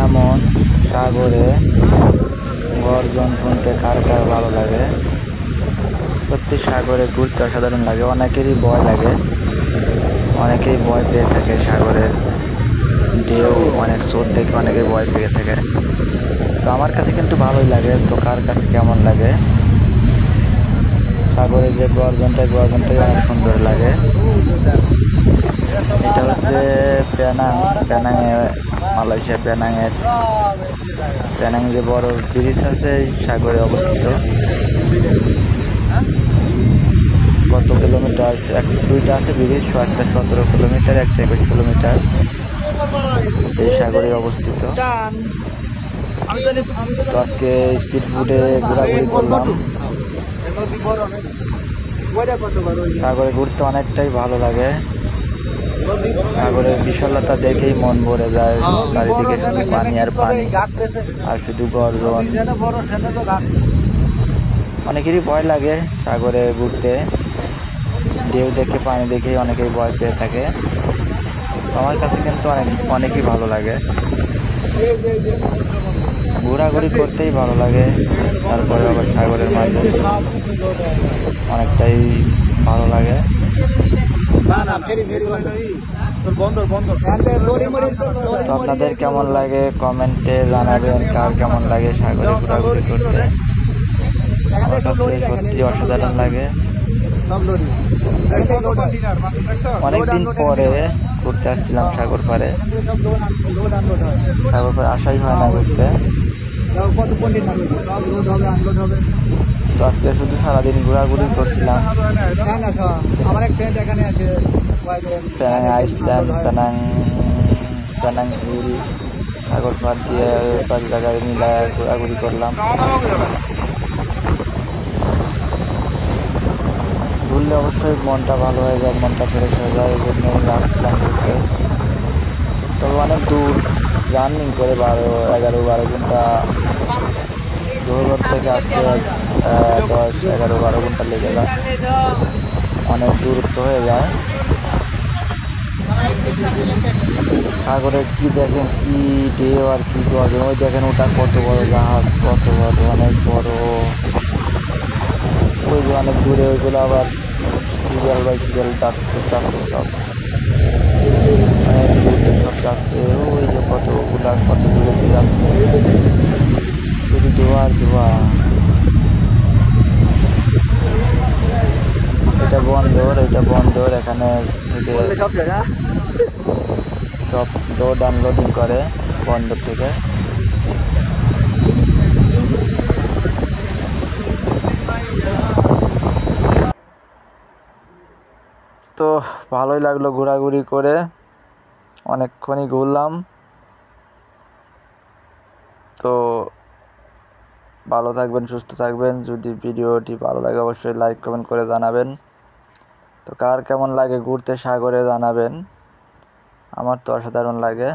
এমন সাগরে গর্জন শুনতে কার কার ভালো লাগে। সত্যি সাগরে ঘুরতে অসাধারণ লাগে। অনেকেরই ভয় লাগে, অনেকেই ভয় পেয়ে থাকে সাগরের ঢেউ, অনেক স্রোত দেখে অনেকেই ভয় পেয়ে থাকে। তো আমার কাছে কিন্তু ভালোই লাগে। তো কার কাছে কেমন লাগে? সাগরের যে গর্জনটাই অনেক সুন্দর লাগে। এটা হচ্ছে পেনাংয়ে, মালয়েশিয়া পেনাং যে বড় ব্রিজ আছে সাগরে অবস্থিত। কত কিলোমিটার? দুইটা আছে ব্রিজ, একটা 17 কিলোমিটার, একটা 21 কিলোমিটার। এই সাগরে অবস্থিত। তো আজকে স্পিড বোটে ঘোরাঘুরি করলাম। সাগরে ঘুরতে অনেকটাই ভালো লাগে। সাগরের বিশালতা দেখেই মন ভরে যায়। চারিদিকে শুধু পানি আর পানি, আর শুধু গর্জন। অনেকেরই ভয় লাগে সাগরে ঘুরতে। ঢেউ দেখে, পানি দেখেই অনেকেই ভয় পেয়ে থাকে। আমার কাছে কিন্তু অনেকই ভালো লাগে। ঘোরাঘুরি করতেই ভালো লাগে। তারপরে আবার সাগরের মাঝে অনেকটাই ভালো লাগে। তো আপনাদের কেমন লাগে কমেন্টে জানাবেন, কার কেমন লাগে সাগরে ঘোরাঘুরি করতে। আমার কাছে সত্যি অসাধারণ লাগে। অনেকদিন পরে ঘুরতে আসছিলাম সাগর পাড়ে আসাই হয় না ঘুরতে। তো আজকে শুধু সারাদিন ঘোরাঘুরি করছিলাম। পেনাং আইসল্যান্ড, পেনাং হিল, সাগর পাড় দিয়ে কয়েক জায়গায় মিলায় ঘোরাঘুরি করলাম। ঘুরলে অবশ্যই মনটা ভালো হয়ে যায়, মনটা ফ্রেশ হয়ে যায়। এই জন্য আসছিলাম ঘুরতে। তবে অনেক দূর জার্নি করে 11-12 ঘন্টা দূর থেকে আসতে 10-11-12 ঘন্টা লেগে যায়। অনেক দূরত্ব হয়ে যায়। সাগরে কি দেখেন, কি ঢেউ আর কি গর্জন। ওই দেখেন ওটা কত বড় জাহাজ, কত বড়, অনেক বড়। ওই যে অনেক দূরে ওইগুলো আবার সিরিয়াল বাই সিরিয়াল যাচ্ছে সব, অনেক দূরে সব যাচ্ছে। ওই যে কত দূরে দিয়ে যাচ্ছে, শুধু ধোয়া আর ধোয়া। এটা বন্দর, এখানে থেকে সব লোড আনলোডিং করে বন্দর থেকে। তো ভালোই লাগলো ঘোরাঘুরি করে, অনেকক্ষণই ঘুরলাম। তো ভালো থাকবেন, সুস্থ থাকবেন। যদি ভিডিওটি ভালো লাগে অবশ্যই লাইক কমেন্ট করে জানাবেন। তো কার কেমন লাগে ঘুরতে সাগরে জানাবেন। আমার তো অসাধারণ লাগে।